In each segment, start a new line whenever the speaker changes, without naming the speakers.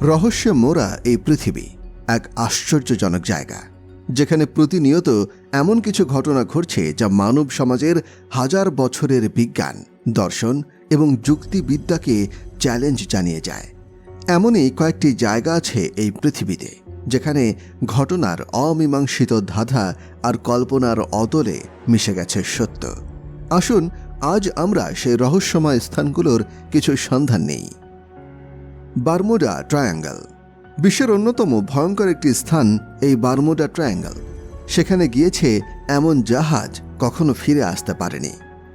রহস্যে মোড়া এই পৃথিবী এক আশ্চর্যজনক জায়গা, যেখানে প্রতিনিয়ত এমন কিছু ঘটনা ঘটছে যা মানব সমাজের হাজার বছরের বিজ্ঞান, দর্শন এবং যুক্তিবিদ্যাকে চ্যালেঞ্জ জানিয়ে যায়। এমনই কয়েকটি জায়গা আছে এই পৃথিবীতে, যেখানে ঘটনার অমীমাংসিত ধাঁধা আর কল্পনার অতলে মিশে গেছে সত্য। আসুন আজ আমরা সেই রহস্যময় স্থানগুলোর কিছু সন্ধান নেই। বারমুডা ট্রায়াঙ্গল বিশ্বের অন্যতম ভয়ঙ্কর একটি স্থান। এই বারমুডা ট্রায়াঙ্গল, সেখানে গিয়েছে এমন জাহাজ কখনো ফিরে আসতে পারেনি।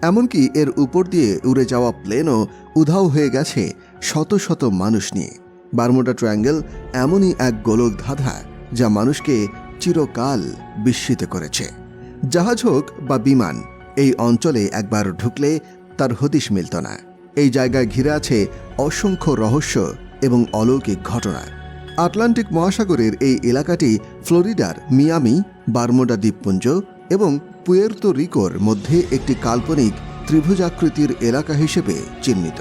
এমনকি এর উপর দিয়ে উড়ে যাওয়া প্লেনও উধাও হয়ে গেছে শত শত মানুষ নিয়ে। বারমুডা ট্রায়াঙ্গল এমনই এক গোলক ধাঁধা যা মানুষকে চিরকাল বিস্মিত করেছে। জাহাজ হোক বা বিমান, এই অঞ্চলে একবার ঢুকলে তার হদিশ মিলত না। এই জায়গায় ঘিরে আছে অসংখ্য রহস্য এবং অলৌকিক ঘটনা। আটলান্টিক মহাসাগরের এই এলাকাটি ফ্লোরিডার মিয়ামি, বারমুডা দ্বীপপুঞ্জ এবং পুয়ের্তো রিকোর মধ্যে একটি কাল্পনিক ত্রিভুজাকৃতির এলাকা হিসেবে চিহ্নিত।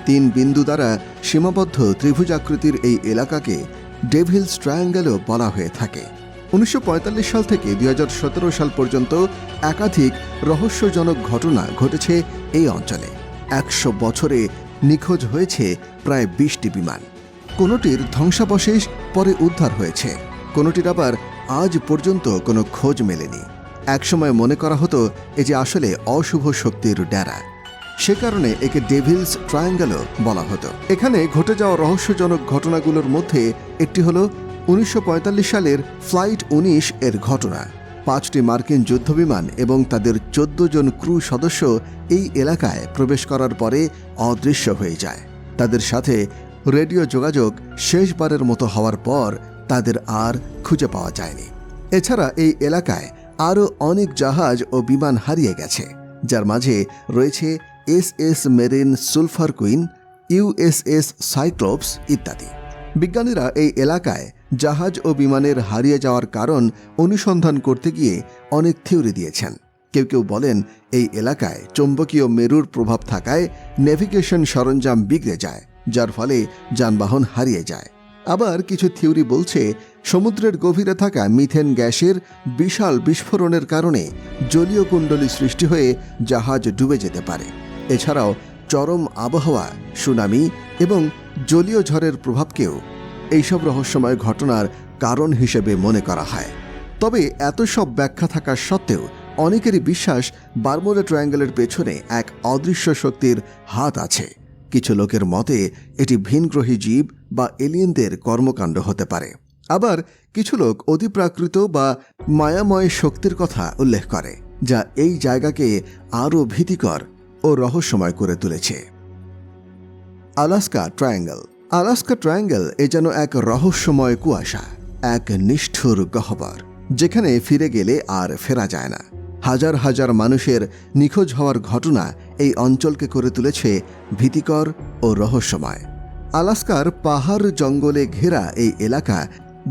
3 বিন্দু দ্বারা সীমাবদ্ধ ত্রিভুজাকৃতির এই এলাকাকে ডেভিলস ট্রায়াঙ্গেলও বলা হয়ে থাকে। 1945 সাল থেকে 2017 সাল পর্যন্ত একাধিক রহস্যজনক ঘটনা ঘটেছে এই অঞ্চলে। 100 বছরে নিখোঁজ হয়েছে প্রায় 20টি বিমান। কোনোটির ধ্বংসাবশেষ পরে উদ্ধার হয়েছে, কোনোটির আবার আজ পর্যন্ত কোনো খোঁজ মেলেনি। একসময় মনে করা হতো এটি আসলে অশুভ শক্তির ডেরা, সে কারণে একে ডেভিলস ট্রায়াঙ্গেলও বলা হতো। এখানে ঘটে যাওয়া রহস্যজনক ঘটনাগুলোর মধ্যে একটি হল 1945 সালের ফ্লাইট 19 এর ঘটনা। 5টি মার্কিন যুদ্ধবিমান এবং তাদের 14 জন ক্রু সদস্য এই এলাকায় প্রবেশ করার পরে অদৃশ্য হয়ে যায়। তাদের সাথে রেডিও যোগাযোগ শেষবারের মতো হওয়ার পর তাদের আর খুঁজে পাওয়া যায়নি। এছাড়া এই এলাকায় আরও অনেক জাহাজ ও বিমান হারিয়ে গেছে, যার মাঝে রয়েছে SS marine sulphur queen, USS Cyclops ইত্যাদি। বিজ্ঞানীরা এই এলাকায় জাহাজ ও বিমানের হারিয়ে যাওয়ার কারণ অনুসন্ধান করতে গিয়ে অনেক থিওরি দিয়েছেন। কেউ কেউ বলেন এই এলাকায় চৌম্বকীয় মেরুর প্রভাব থাকায় নেভিগেশন সরঞ্জাম বিগড়ে যায়, যার ফলে যানবাহন হারিয়ে যায়। আবার কিছু থিওরি বলছে সমুদ্রের গভীরে থাকা মিথেন গ্যাসের বিশাল বিস্ফোরণের কারণে জলীয় কুণ্ডলী সৃষ্টি হয়ে জাহাজ ডুবে যেতে পারে। এছাড়াও চরম আবহাওয়া, সুনামি এবং জলীয় ঝড়ের প্রভাবকেও এইসব রহস্যময় ঘটনার কারণ হিসেবে মনে করা হয়। তবে এত সব ব্যাখ্যা থাকা সত্ত্বেও অনেকেরই বিশ্বাস বারমুডা ট্রায়াঙ্গলের পেছনে এক অদৃশ্য শক্তির হাত আছে। কিছু লোকের মতে এটি ভিনগ্রহী জীব বা এলিয়েনদের কর্মকাণ্ড হতে পারে। আবার কিছু লোক অতিপ্রাকৃত বা মায়াময় শক্তির কথা উল্লেখ করে, যা এই জায়গাকে আরও ভীতিকর ও রহস্যময় করে তুলেছে। আলাস্কা ট্রায়াঙ্গল আলাস্কা ট্রায়াঙ্গল এ যেন এক রহস্যময় কুয়াশা, এক নিষ্ঠুর গহ্বর, যেখানে ফিরে গেলে আর ফেরা যায় না। হাজার হাজার মানুষের নিখোঁজ হওয়ার ঘটনা এই অঞ্চলকে করে তুলেছে ভীতিকর ও রহস্যময়। আলাস্কার পাহাড় জঙ্গলে ঘেরা এই এলাকা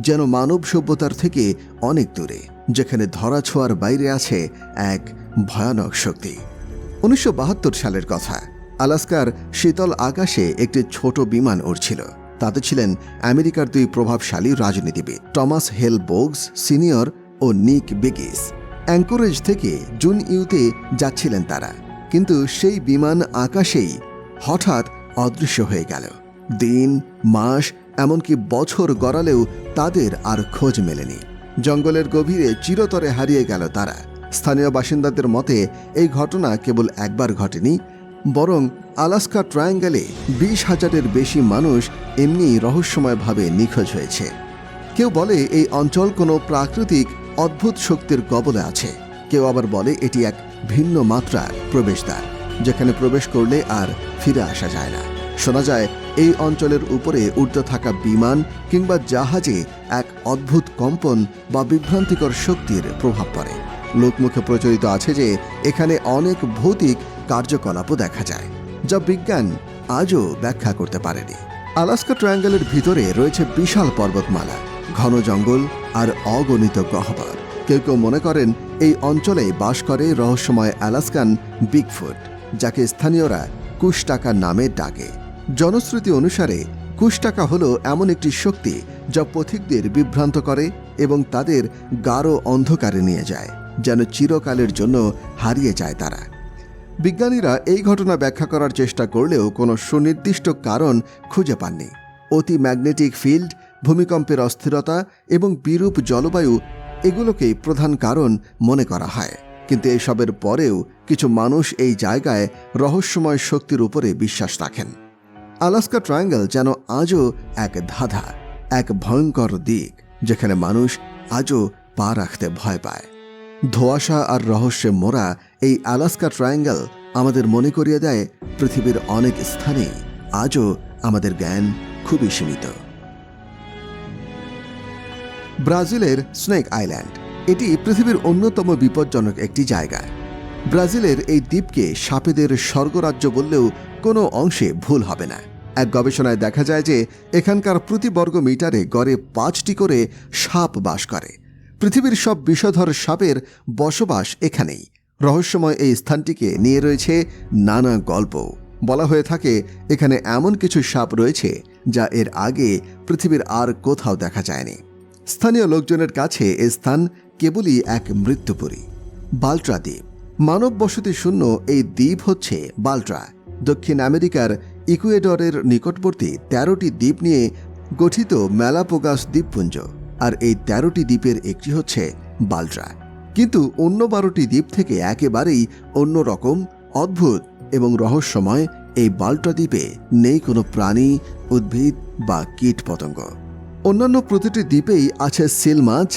যেন মানব সভ্যতার থেকে অনেক দূরে, যেখানে ধরাছোঁয়ার বাইরে আছে এক ভয়ানক শক্তি। 1972 সালের কথা। আলাস্কার শীতল আকাশে একটি ছোট বিমান উড়ছিল। তাতে ছিলেন আমেরিকার 2 প্রভাবশালী রাজনীতিবিদ, টমাস হেল বোগস সিনিয়র ও নিক বেগিস। অ্যাঙ্করেজ থেকে জুন ইউতে যাচ্ছিলেন তারা, কিন্তু সেই বিমান আকাশেই হঠাৎ অদৃশ্য হয়ে গেল। দিন, মাস, এমনকি বছর গড়ালেও তাদের আর খোঁজ মেলেনি। জঙ্গলের গভীরে চিরতরে হারিয়ে গেল তারা। স্থানীয় বাসিন্দাদের মতে এই ঘটনা কেবল একবার ঘটেনি, বরং আলাস্কা ট্রায়াঙ্গলে 20,000-এর বেশি মানুষ এমনি রহস্যময়ভাবে নিখোঁজ হয়েছে। কেউ বলে এই অঞ্চল কোনো প্রাকৃতিক অদ্ভুত শক্তির কবলে আছে, কেউ আবার বলে এটি এক ভিন্ন মাত্রার প্রবেশদ্বার, যেখানে প্রবেশ করলে আর ফিরে আসা যায় না। শোনা যায় এই অঞ্চলের উপরে উড়তে থাকা বিমান কিংবা জাহাজে এক অদ্ভুত কম্পন বা বিভ্রান্তিকর শক্তির প্রভাব পড়ে। লোকমুখে প্রচলিত আছে যে এখানে অনেক ভৌতিক কার্যকলাপও দেখা যায়, যা বিজ্ঞান আজও ব্যাখ্যা করতে পারেনি। আলাস্কা ট্রায়াঙ্গলের ভিতরে রয়েছে বিশাল পর্বতমালা, ঘন জঙ্গল আর অগণিত গহ্বর। কেউ কেউ মনে করেন এই অঞ্চলে বাস করে রহস্যময় আলাস্কান বিগফুট, যাকে স্থানীয়রা কুশটাকা নামে ডাকে। জনশ্রুতি অনুসারে কুশটাকা হলো এমন একটি শক্তি যা পথিকদের বিভ্রান্ত করে এবং তাদের গাঢ় অন্ধকারে নিয়ে যায়, যেন চিরকালের জন্য হারিয়ে যায় তারা। বিজ্ঞানীরা এই ঘটনা ব্যাখ্যা করার চেষ্টা করলেও কোনো সুনির্দিষ্ট কারণ খুঁজে পাননি। অতি ম্যাগনেটিক ফিল্ড, ভূমিকম্পের অস্থিরতা এবং বিরূপ জলবায়ু এগুলোকেই প্রধান কারণ মনে করা হয়। কিন্তু এসবের পরেও কিছু মানুষ এই জায়গায় রহস্যময় শক্তির উপরে বিশ্বাস রাখেন। আলাস্কা ট্রায়াঙ্গল যেন আজও এক ধাঁধা, এক ভয়ঙ্কর দিক যেখানে মানুষ আজও পা রাখতে ভয় পায়। ধোঁয়াশা আর রহস্যে মোড়া এই আলাস্কা ট্রায়াঙ্গল আমাদের মনে করিয়ে দেয় পৃথিবীর অনেক স্থানে আজও আমাদের জ্ঞান খুবই সীমিত। ব্রাজিলের স্নেক আইল্যান্ড, এটি পৃথিবীর অন্যতম বিপজ্জনক একটি জায়গা। ব্রাজিলের এই দ্বীপকে সাপেদের স্বর্গরাজ্য বললেও কোনো অংশে ভুল হবে না। এক গবেষণায় দেখা যায় যে এখানকার প্রতি বর্গ মিটারে গড়ে 5টি করে সাপ বাস করে। পৃথিবীর সব বিষধর সাপের বসবাস এখানেই। রহস্যময় এই স্থানটিকে নিয়ে রয়েছে নানা গল্প। বলা হয়ে থাকে এখানে এমন কিছু সাপ রয়েছে যা এর আগে পৃথিবীর আর কোথাও দেখা যায়নি। স্থানীয় লোকজনের কাছে এ স্থান কেবলই এক মৃত্যুপুরী। বাল্ট্রা দ্বীপ, মানব বসতি শূন্য এই দ্বীপ হচ্ছে বাল্ট্রা। দক্ষিণ আমেরিকার ইকুয়েডরের নিকটবর্তী 13টি দ্বীপ নিয়ে গঠিত ম্যালাপোগাস দ্বীপপুঞ্জ, আর এই 13টি দ্বীপের একটি হচ্ছে বাল্ট্রা। কিন্তু অন্য 12টি দ্বীপ থেকে একেবারেই অন্যরকম, অদ্ভুত এবং রহস্যময় এই বাল্ট্রা দ্বীপে নেই কোনো প্রাণী, উদ্ভিদ বা কীট পতঙ্গ। অন্যান্য প্রতিটি দ্বীপেই আছে সিল মাছ,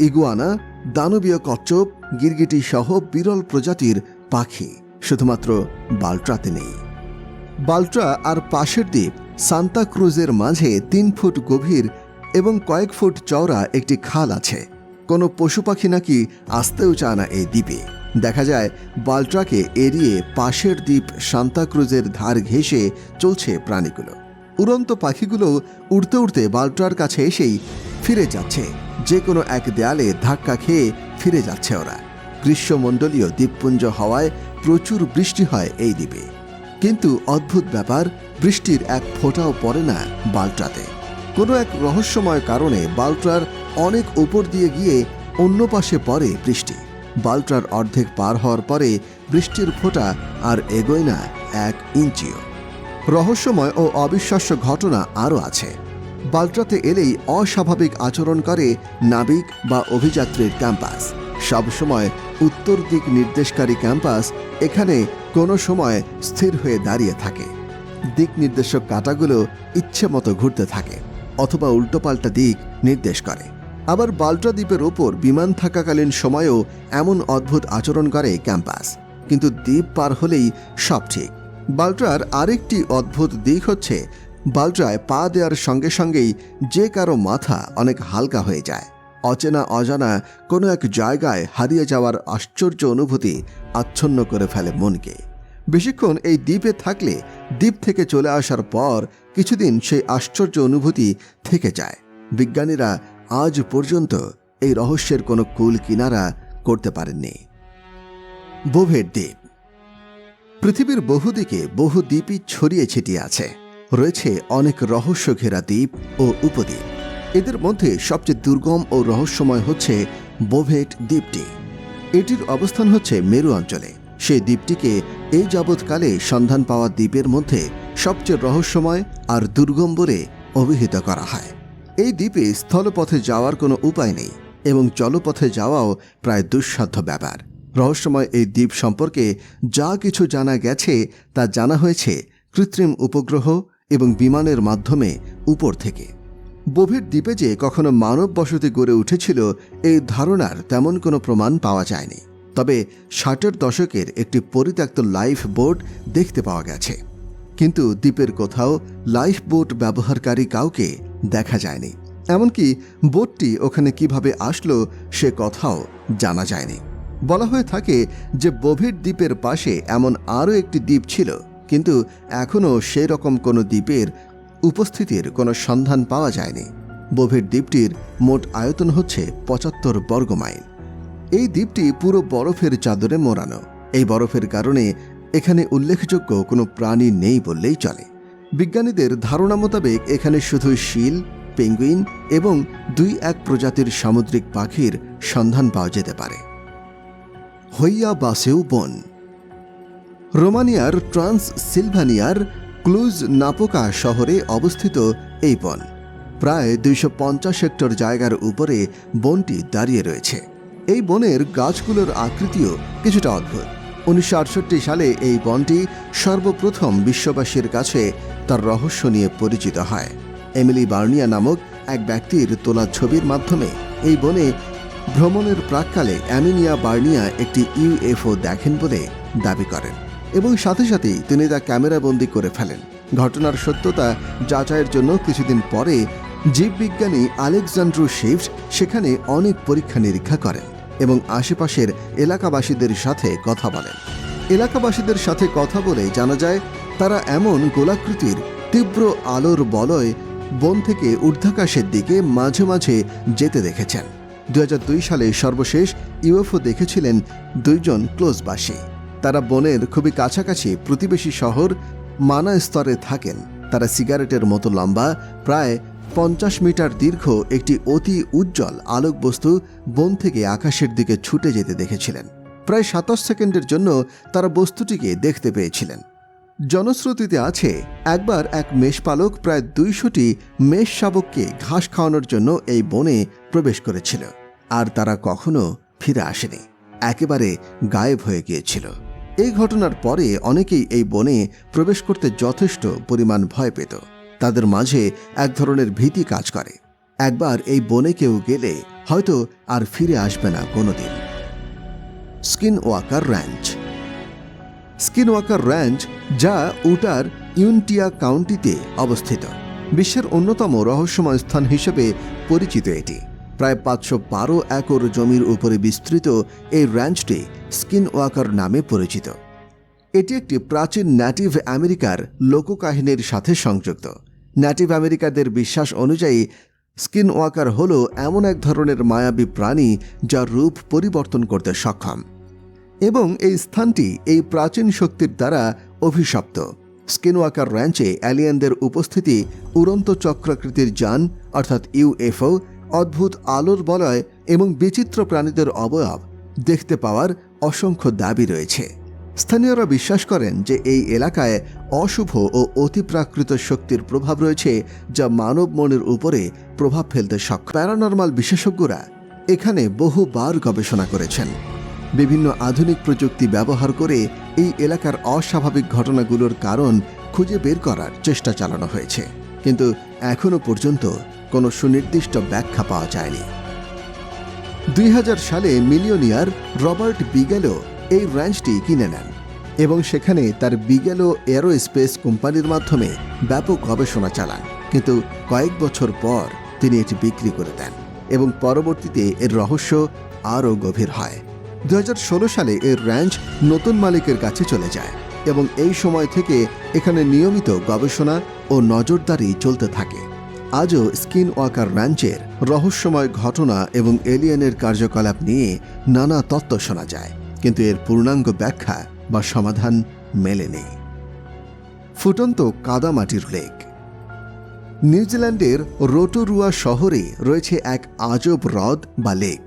ইগুয়ানা, দানবীয় কচ্ছপ, গিরগিটি সহ বিরল প্রজাতির পাখি। শুধুমাত্র বাল্ট্রাতে নেই। বাল্ট্রা আর পাশের দ্বীপ সান্তা ক্রুজের মাঝে 3 ফুট গভীর এবং কয়েক ফুট চওড়া একটি খাল আছে। কোনো পশু পাখি নাকি আসতেও চায় না এই দ্বীপে। দেখা যায় বাল্ট্রাকে এড়িয়ে পাশের দ্বীপ সান্তা ক্রুজের ধার ঘেঁষে চলছে প্রাণীগুলো। উড়ন্ত পাখিগুলো উড়তে উড়তে বাল্ট্রার কাছে এসেই ফিরে যাচ্ছে, যে কোনো এক দেয়ালে ধাক্কা খেয়ে ফিরে যাচ্ছে ওরা। গ্রীষ্মমণ্ডলীয় দ্বীপপুঞ্জ হওয়ায় প্রচুর বৃষ্টি হয় এই দ্বীপে। কিন্তু অদ্ভুত ব্যাপার, বৃষ্টির এক ফোঁটাও পড়ে না বাল্ট্রাতে। কোনো এক রহস্যময় কারণে বাল্ট্রার অনেক উপর দিয়ে গিয়ে অন্য পাশে পড়ে বৃষ্টি। বাল্ট্রার অর্ধেক পার হওয়ার পরে বৃষ্টির ফোঁটা আর এগোয় না 1 ইঞ্চিও। রহস্যময় ও অবিশ্বাস্য ঘটনা আরও আছে। বাল্ট্রাতে এলেই অস্বাভাবিক আচরণ করে নাবিক বা অভিযাত্রীর ক্যাম্পাস। সবসময় উত্তর দিক নির্দেশকারী ক্যাম্পাস এখানে কোনো সময় স্থির হয়ে দাঁড়িয়ে থাকে। দিক নির্দেশক কাঁটাগুলো ইচ্ছে মতো ঘুরতে থাকে অথবা উল্টোপাল্টা দিক নির্দেশ করে। আবার বাল্ট্রা দ্বীপের ওপর বিমান থাকাকালীন সময়েও এমন অদ্ভুত আচরণ করে ক্যাম্পাস। কিন্তু দ্বীপ পার হলেই সব ঠিক। বাল্ট্রার আরেকটি অদ্ভুত দিক হচ্ছে বাল্ট্রায় পা দেওয়ার সঙ্গে সঙ্গেই যে কারো মাথা অনেক হালকা হয়ে যায়। অচেনা অজানা কোনো এক জায়গায় হারিয়ে যাওয়ার আশ্চর্য অনুভূতি আচ্ছন্ন করে ফেলে মনকে। বেশিক্ষণ এই দ্বীপে থাকলে দ্বীপ থেকে চলে আসার পর কিছুদিন সেই আশ্চর্য অনুভূতি থেকে যায়। বিজ্ঞানীরা আজ পর্যন্ত এই রহস্যের কোনো কূল কিনারা করতে পারেননি। বোভেট দ্বীপ, পৃথিবীর বহুদিকে বহু দ্বীপই ছড়িয়ে ছিটিয়ে আছে। রয়েছে অনেক রহস্য ঘেরা দ্বীপ ও উপদ্বীপ। এদের মধ্যে সবচেয়ে দুর্গম ও রহস্যময় হচ্ছে বোভেট দ্বীপটি। এটির অবস্থান হচ্ছে মেরু অঞ্চলে। সেই দ্বীপটিকে এই যাবৎকালে সন্ধান পাওয়া দ্বীপের মধ্যে সবচেয়ে রহস্যময় আর দুর্গম বলে অভিহিত করা হয়। এই দ্বীপে স্থলপথে যাওয়ার কোনো উপায় নেই এবং জলপথে যাওয়াও প্রায় দুঃসাধ্য ব্যাপার। রহস্যময় এই দ্বীপ সম্পর্কে যা কিছু জানা গেছে তা জানা হয়েছে কৃত্রিম উপগ্রহ এবং বিমানের মাধ্যমে উপর থেকে। বোভেট দ্বীপে যে কখনো মানব বসতি গড়ে উঠেছিল এই ধারণার তেমন কোনো প্রমাণ পাওয়া যায়নি। তবে 60-এর দশকের একটি পরিত্যক্ত লাইফ বোট দেখতে পাওয়া গেছে। কিন্তু দ্বীপের কোথাও লাইফ বোট ব্যবহারকারী কাউকে দেখা যায়নি। এমনকি বোটটি ওখানে কিভাবে আসলো সে কথাও জানা যায়নি। বলা হয়ে থাকে যে বোভেট দ্বীপের পাশে এমন আরও একটি দ্বীপ ছিল, কিন্তু এখনও সেরকম কোনো দ্বীপের উপস্থিতির কোনো সন্ধান পাওয়া যায়নি। বোভেট দ্বীপটির মোট আয়তন হচ্ছে 75 বর্গ মাইল। এই দ্বীপটি পুরো বরফের চাদরে মোড়ানো। এই বরফের কারণে এখানে উল্লেখযোগ্য কোনো প্রাণী নেই বললেই চলে। বিজ্ঞানীদের ধারণা মোতাবেক এখানে শুধু শিল, পেঙ্গুইন এবং 2-1 প্রজাতির সামুদ্রিক পাখির সন্ধান পাওয়া যেতে পারে। হইয়া বাসেউ বন। রোমানিয়ার ট্রান্সসিলভানিয়ার ক্লুজ নাপোকা শহরে অবস্থিত এই বন। প্রায় 250 হেক্টর জায়গার উপরে বনটি দাঁড়িয়ে রয়েছে। এই বনের গাছগুলোর আকৃতিও কিছুটা অদ্ভুত। 1968 সালে এই বনটি সর্বপ্রথম বিশ্ববাসীর কাছে তার রহস্য নিয়ে পরিচিত হয়। এমিলি বার্নিয়া নামক এক ব্যক্তির তোলা ছবির মাধ্যমে এই বনে ভ্রমণের প্রাক্কালে অ্যামিলিয়া বার্নিয়া একটি ইউএফও দেখেন বলে দাবি করেন এবং সাথে সাথেই তিনি তা ক্যামেরাবন্দি করে ফেলেন। ঘটনার সত্যতা যাচাইয়ের জন্য কিছুদিন পরে জীববিজ্ঞানী আলেকজান্ড্রু শিফট সেখানে অনেক পরীক্ষা নিরীক্ষা করেন এবং আশেপাশের এলাকাবাসীদের সাথে কথা বলেন। এলাকাবাসীদের সাথে কথা বলে জানা যায় তারা এমন গোলাকৃতির তীব্র আলোর বলয় বন থেকে ঊর্ধ্বাকাশের দিকে মাঝে মাঝে যেতে দেখেছেন। 2002 সালে সর্বশেষ ইউএফও দেখেছিলেন 2 জন ক্লোজবাসী। তারা বনের খুবই কাছাকাছি প্রতিবেশী শহর মানা স্তরে থাকেন। তারা সিগারেটের মতো লম্বা প্রায় 50 মিটার দীর্ঘ একটি অতি উজ্জ্বল আলোকবস্তু বন থেকে আকাশের দিকে ছুটে যেতে দেখেছিলেন। প্রায় 27 সেকেন্ডের জন্য তারা বস্তুটিকে দেখতে পেয়েছিলেন। জনশ্রুতিতে আছে একবার এক মেষপালক প্রায় 200টি মেষ শাবককে ঘাস খাওয়ানোর জন্য এই বনে প্রবেশ করেছিল, আর তারা কখনো ফিরে আসেনি, একেবারে গায়েব হয়ে গিয়েছিল। এই ঘটনার পরে অনেকেই এই বনে প্রবেশ করতে যথেষ্ট পরিমাণ ভয় পেত। তাদের মাঝে এক ধরনের ভীতি কাজ করে, একবার এই বনে কেউ গেলে হয়তো আর ফিরে আসবে না কোনোদিন। স্কিনওয়াকার র্যাঞ্চ। স্কিনওয়াকার র্যাঞ্চ, যা উটার ইউনটিয়া কাউন্টিতে অবস্থিত, বিশ্বের অন্যতম রহস্যময় স্থান হিসেবে পরিচিত। এটি প্রায় 512 একর জমির উপরে বিস্তৃত এই র্যাঞ্চটি স্কিনওয়াকার নামে পরিচিত। এটি একটি প্রাচীন ন্যাটিভ আমেরিকার লোককাহিনীর সাথে সংযুক্ত। ন্যাটিভ আমেরিকাদের বিশ্বাস অনুযায়ী স্কিনওয়াকার হল এমন এক ধরনের মায়াবী প্রাণী যার রূপ পরিবর্তন করতে সক্ষম, এবং এই স্থানটি এই প্রাচীন শক্তির দ্বারা অভিশপ্ত। স্কিনওয়াকার র্যাঞ্চে অ্যালিয়েনদের উপস্থিতি, উড়ন্ত চক্রাকৃতির যান অর্থাৎ ইউএফও, অদ্ভুত আলোর বলয় এবং বিচিত্র প্রাণীদের অবয়ব দেখতে পাওয়ার অসংখ্য দাবি রয়েছে। স্থানীয়রা বিশ্বাস করেন যে এই এলাকায় অশুভ ও অতিপ্রাকৃত শক্তির প্রভাব রয়েছে, যা মানব মনের উপরে প্রভাব ফেলতে সক্ষম। প্যারানরমাল বিশেষজ্ঞরা এখানে বহুবার গবেষণা করেছেন। বিভিন্ন আধুনিক প্রযুক্তি ব্যবহার করে এই এলাকার অস্বাভাবিক ঘটনাগুলোর কারণ খুঁজে বের করার চেষ্টা চালানো হয়েছে, কিন্তু এখনও পর্যন্ত কোনো সুনির্দিষ্ট ব্যাখ্যা পাওয়া যায়নি। 2000 সালে মিলিয়নিয়ার রবার্ট বিগেলো এই র্যাঞ্চটি কিনে নেন এবং সেখানে তার বিগেলো এরোস্পেস কোম্পানির মাধ্যমে ব্যাপক গবেষণা চালান, কিন্তু কয়েক বছর পর তিনি এটি বিক্রি করে দেন এবং পরবর্তীতে এর রহস্য আরও গভীর হয়। 2016 সালে এর র্যাঞ্চ নতুন মালিকের কাছে চলে যায় এবং এই সময় থেকে এখানে নিয়মিত গবেষণা ও নজরদারি চলতে থাকে। আজও স্কিনওয়াকার র্যাঞ্চের রহস্যময় ঘটনা এবং এলিয়েনের কার্যকলাপ নিয়ে নানা তত্ত্ব শোনা যায়, কিন্তু এর পূর্ণাঙ্গ ব্যাখ্যা বা সমাধান মেলেনি। ফুটন্ত কাদামাটির লেক। নিউজিল্যান্ডের রোটোরুয়া শহরে রয়েছে এক আজব হ্রদ বা লেক।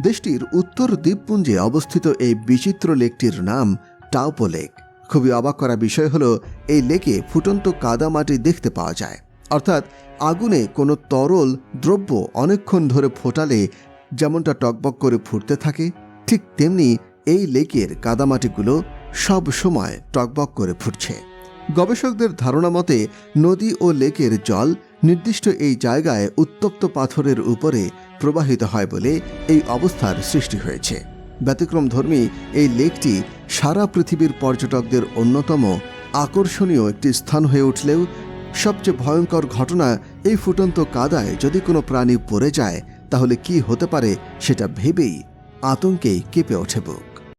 দেশটির উত্তর দ্বীপপুঞ্জে অবস্থিত এই বিচিত্র লেকটির নাম টাওপো লেক। খুবই অবাক করা বিষয় হল এই লেকে ফুটন্ত কাদামাটি দেখতে পাওয়া যায়, অর্থাৎ আগুনে কোনো তরল দ্রব্য অনেকক্ষণ ধরে ফোটালে যেমনটা টকবক করে ফুটতে থাকে, ঠিক তেমনি এই লেকের কাদামাটিগুলো সব সময় টকবক করে ফুটছে। গবেষকদের ধারণা মতে নদী ও লেকের জল নির্দিষ্ট এই জায়গায় উত্তপ্ত পাথরের উপরে প্রবাহিত হয় বলে এই অবস্থার সৃষ্টি হয়েছে। ব্যতিক্রমধর্মী এই লেকটি সারা পৃথিবীর পর্যটকদের অন্যতম আকর্ষণীয় একটি স্থান হয়ে উঠলেও সবচেয়ে ভয়ঙ্কর ঘটনা, এই ফুটন্ত কাদায় যদি কোনো প্রাণী পড়ে যায় তাহলে কি হতে পারে সেটা ভেবেই আতঙ্কে কেঁপে ওঠে বুক।